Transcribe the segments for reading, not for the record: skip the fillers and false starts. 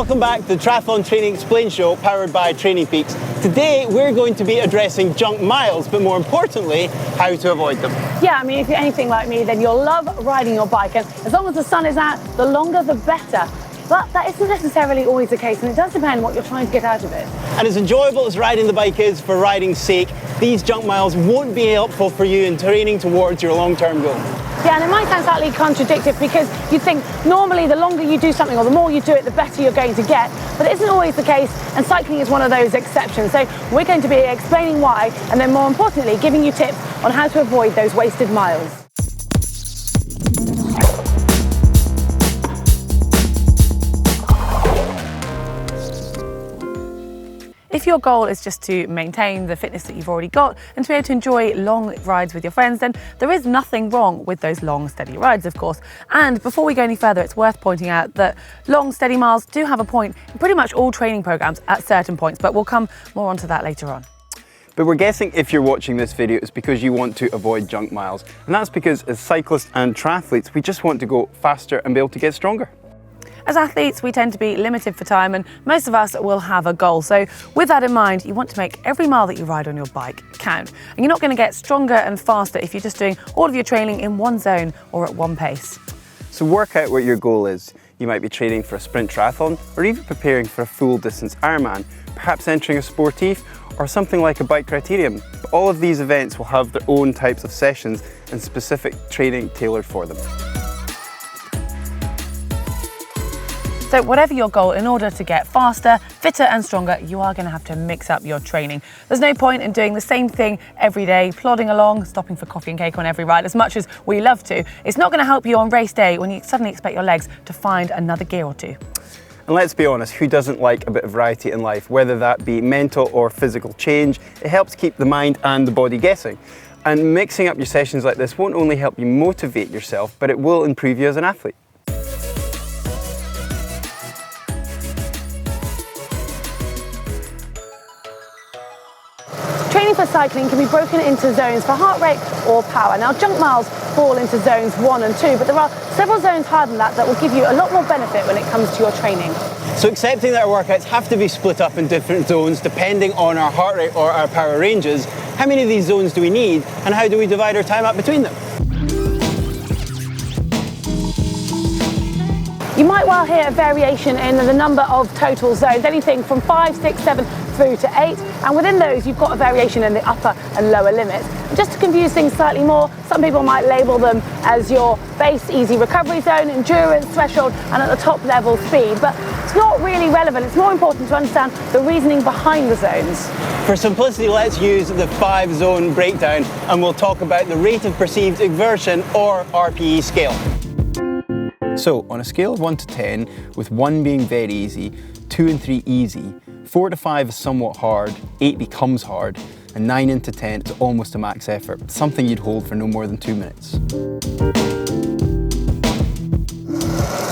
Welcome back to the Triathlon Training Explained show powered by TrainingPeaks. Today we're going to be addressing junk miles, but more importantly, how to avoid them. Yeah, I mean, if you're anything like me, then you'll love riding your bike, and as long as the sun is out, the longer the better. But that isn't necessarily always the case, and it does depend on what you're trying to get out of it. And as enjoyable as riding the bike is for riding's sake, these junk miles won't be helpful for you in training towards your long-term goal. Yeah, and it might sound slightly contradictory because you think normally the longer you do something or the more you do it, the better you're going to get. But it isn't always the case, and cycling is one of those exceptions. So we're going to be explaining why, and then more importantly, giving you tips on how to avoid those wasted miles. If your goal is just to maintain the fitness that you've already got and to be able to enjoy long rides with your friends, then there is nothing wrong with those long, steady rides, of course. And before we go any further, it's worth pointing out that long, steady miles do have a point in pretty much all training programs at certain points, but we'll come more onto that later on. But we're guessing if you're watching this video, it's because you want to avoid junk miles. And that's because as cyclists and triathletes, we just want to go faster and be able to get stronger. As athletes, we tend to be limited for time, and most of us will have a goal. So with that in mind, you want to make every mile that you ride on your bike count. And you're not going to get stronger and faster if you're just doing all of your training in one zone or at one pace. So work out what your goal is. You might be training for a sprint triathlon or even preparing for a full distance Ironman, perhaps entering a sportif or something like a bike criterium. But all of these events will have their own types of sessions and specific training tailored for them. So whatever your goal, in order to get faster, fitter and stronger, you are going to have to mix up your training. There's no point in doing the same thing every day, plodding along, stopping for coffee and cake on every ride, as much as we love to. It's not going to help you on race day when you suddenly expect your legs to find another gear or two. And let's be honest, who doesn't like a bit of variety in life, whether that be mental or physical change? It helps keep the mind and the body guessing. And mixing up your sessions like this won't only help you motivate yourself, but it will improve you as an athlete. Training for cycling can be broken into zones for heart rate or power. Now, junk miles fall into zones 1 and 2, but there are several zones higher than that will give you a lot more benefit when it comes to your training. So accepting that our workouts have to be split up in different zones depending on our heart rate or our power ranges, how many of these zones do we need and how do we divide our time up between them? You might well hear a variation in the number of total zones, anything from 5, 6, 7 through to 8, and within those you've got a variation in the upper and lower limits. And just to confuse things slightly more, some people might label them as your base easy recovery zone, endurance threshold, and at the top level speed, but it's not really relevant. It's more important to understand the reasoning behind the zones. For simplicity, let's use the 5-zone breakdown and we'll talk about the rate of perceived exertion or RPE scale. So, on a scale of 1 to 10, with 1 being very easy, 2 and 3 easy, 4 to 5 is somewhat hard, 8 becomes hard, and 9 into 10 is almost a max effort, something you'd hold for no more than 2 minutes.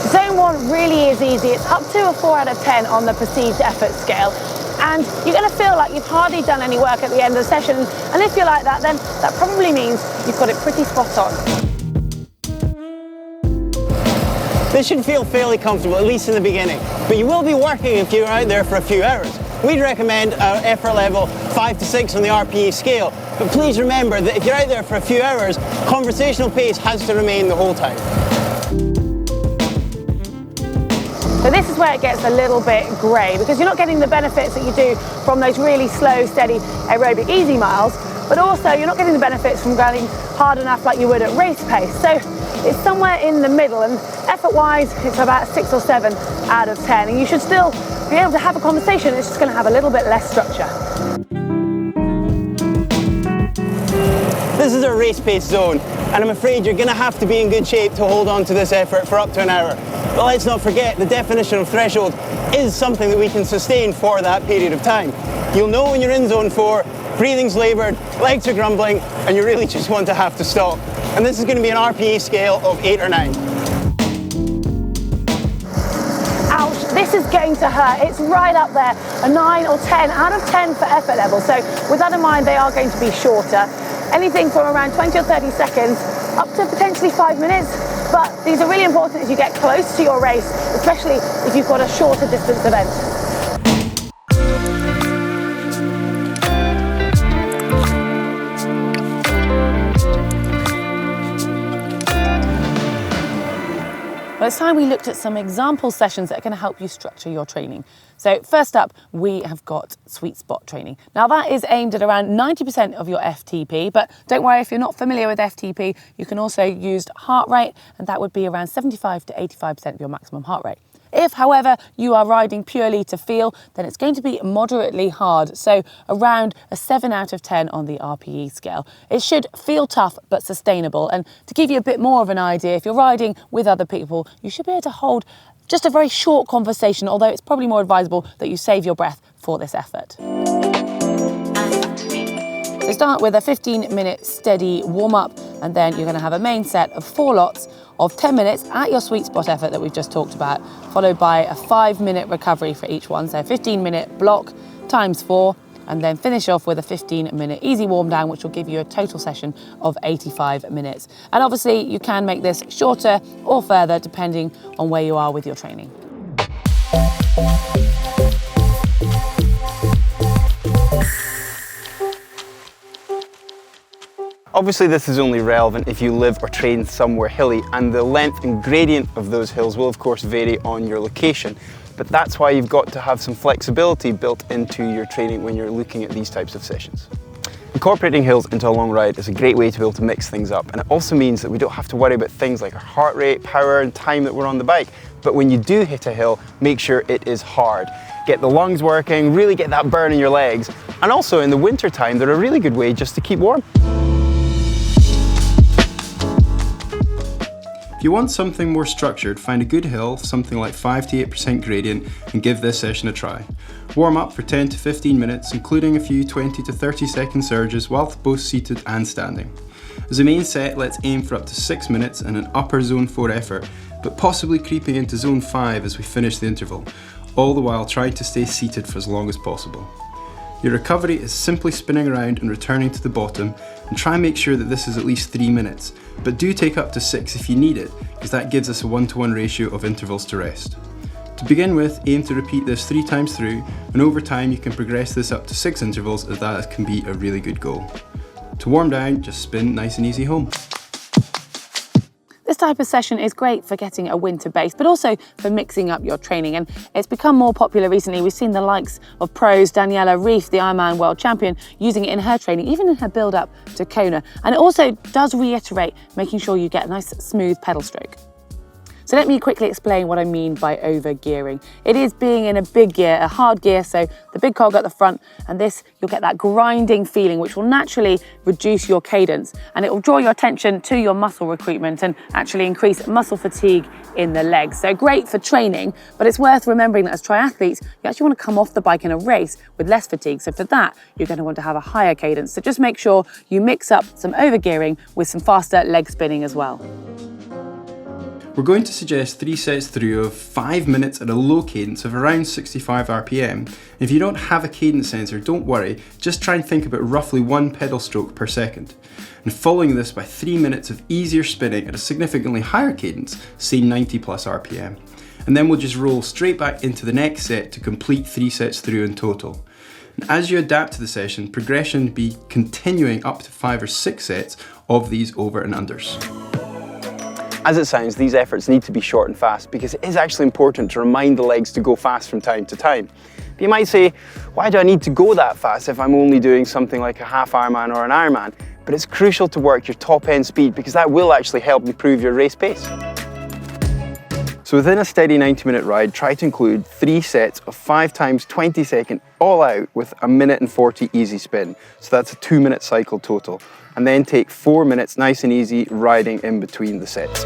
Zone 1 really is easy. It's up to a 4 out of 10 on the perceived effort scale. And you're going to feel like you've hardly done any work at the end of the session. And if you're like that, then that probably means you've got it pretty spot on. This should feel fairly comfortable, at least in the beginning, but you will be working if you're out there for a few hours. We'd recommend an effort level 5 to 6 on the RPE scale, but please remember that if you're out there for a few hours, conversational pace has to remain the whole time. So this is where it gets a little bit grey, because you're not getting the benefits that you do from those really slow, steady, aerobic easy miles, but also you're not getting the benefits from going hard enough like you would at race pace. So it's somewhere in the middle, and effort-wise, it's about 6 or 7 out of 10, and you should still be able to have a conversation. It's just going to have a little bit less structure. This is a race pace zone, and I'm afraid you're going to have to be in good shape to hold on to this effort for up to an hour. But let's not forget, the definition of threshold is something that we can sustain for that period of time. You'll know when you're in zone 4, breathing's laboured, legs are grumbling, and you really just want to have to stop. And this is going to be an RPE scale of 8 or 9. Ouch, this is going to hurt. It's right up there, a 9 or 10 out of 10 for effort level. So with that in mind, they are going to be shorter. Anything from around 20 or 30 seconds up to potentially 5 minutes. But these are really important as you get close to your race, especially if you've got a shorter distance event. Well, it's time we looked at some example sessions that are going to help you structure your training. So first up, we have got sweet spot training. Now that is aimed at around 90% of your FTP, but don't worry if you're not familiar with FTP, you can also use heart rate, and that would be around 75 to 85% of your maximum heart rate. If, however, you are riding purely to feel, then it's going to be moderately hard, so around a 7 out of 10 on the RPE scale. It should feel tough but sustainable, and to give you a bit more of an idea, if you're riding with other people, you should be able to hold just a very short conversation, although it's probably more advisable that you save your breath for this effort. So start with a 15-minute steady warm-up, and then you're going to have a main set of 4 lots of 10 minutes at your sweet spot effort that we've just talked about, followed by a 5-minute recovery for each one. So 15-minute block times 4, and then finish off with a 15-minute easy warm down, which will give you a total session of 85 minutes. And obviously you can make this shorter or further depending on where you are with your training. Obviously this is only relevant if you live or train somewhere hilly, and the length and gradient of those hills will of course vary on your location. But that's why you've got to have some flexibility built into your training when you're looking at these types of sessions. Incorporating hills into a long ride is a great way to be able to mix things up, and it also means that we don't have to worry about things like our heart rate, power and time that we're on the bike. But when you do hit a hill, make sure it is hard. Get the lungs working, really get that burn in your legs. And also in the winter time, they're a really good way just to keep warm. If you want something more structured, find a good hill, something like 5 to 8% gradient, and give this session a try. Warm up for 10 to 15 minutes, including a few 20 to 30 second surges whilst both seated and standing. As a main set, let's aim for up to 6 minutes and an upper zone 4 effort, but possibly creeping into zone 5 as we finish the interval, all the while trying to stay seated for as long as possible. Your recovery is simply spinning around and returning to the bottom, and try and make sure that this is at least 3 minutes, but do take up to 6 if you need it, because that gives us a 1-to-1 ratio of intervals to rest. To begin with, aim to repeat this 3 times through, and over time you can progress this up to 6 intervals, as that can be a really good goal. To warm down, just spin nice and easy home. This type of session is great for getting a winter base, but also for mixing up your training. And it's become more popular recently. We've seen the likes of pros, Daniela Ryf, the Ironman world champion, using it in her training, even in her build up to Kona. And it also does reiterate making sure you get a nice smooth pedal stroke. So let me quickly explain what I mean by over gearing. It is being in a big gear, a hard gear, so the big cog at the front, and this, you'll get that grinding feeling, which will naturally reduce your cadence, and it will draw your attention to your muscle recruitment and actually increase muscle fatigue in the legs. So great for training, but it's worth remembering that as triathletes, you actually want to come off the bike in a race with less fatigue. So for that, you're going to want to have a higher cadence. So just make sure you mix up some over gearing with some faster leg spinning as well. We're going to suggest 3 sets through of 5 minutes at a low cadence of around 65 RPM. If you don't have a cadence sensor, don't worry, just try and think about roughly 1 pedal stroke per second. And following this by 3 minutes of easier spinning at a significantly higher cadence, say 90 plus RPM. And then we'll just roll straight back into the next set to complete 3 sets through in total. And as you adapt to the session, progression will be continuing up to 5 or 6 sets of these over and unders. As it sounds, these efforts need to be short and fast because it is actually important to remind the legs to go fast from time to time. But you might say, why do I need to go that fast if I'm only doing something like a half Ironman or an Ironman? But it's crucial to work your top end speed because that will actually help improve your race pace. So within a steady 90-minute ride, try to include 3 sets of 5 times 20 second all out with a 1:40 easy spin. So that's a 2-minute cycle total. And then take 4 minutes nice and easy riding in between the sets.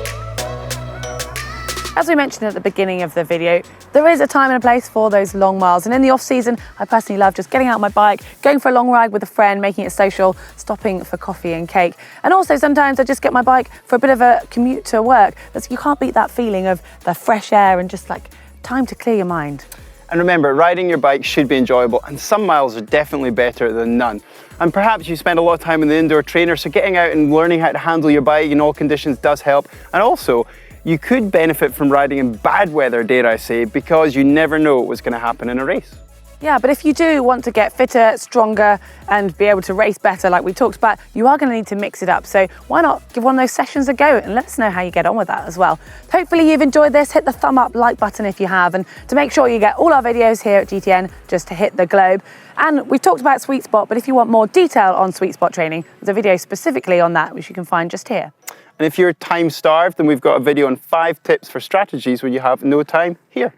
As we mentioned at the beginning of the video, there is a time and a place for those long miles. And in the off season, I personally love just getting out my bike, going for a long ride with a friend, making it social, stopping for coffee and cake. And also sometimes I just get my bike for a bit of a commute to work. You can't beat that feeling of the fresh air and just like time to clear your mind. And remember, riding your bike should be enjoyable, and some miles are definitely better than none. And perhaps you spend a lot of time in the indoor trainer, so getting out and learning how to handle your bike in all conditions does help. And also, you could benefit from riding in bad weather, dare I say, because you never know what's going to happen in a race. Yeah, but if you do want to get fitter, stronger, and be able to race better, like we talked about, you are going to need to mix it up. So why not give one of those sessions a go and let us know how you get on with that as well. Hopefully you've enjoyed this. Hit the thumb up, like button if you have, and to make sure you get all our videos here at GTN, just to hit the globe. And we've talked about sweet spot, but if you want more detail on sweet spot training, there's a video specifically on that, which you can find just here. And if you're time starved, then we've got a video on 5 tips for strategies when you have no time here.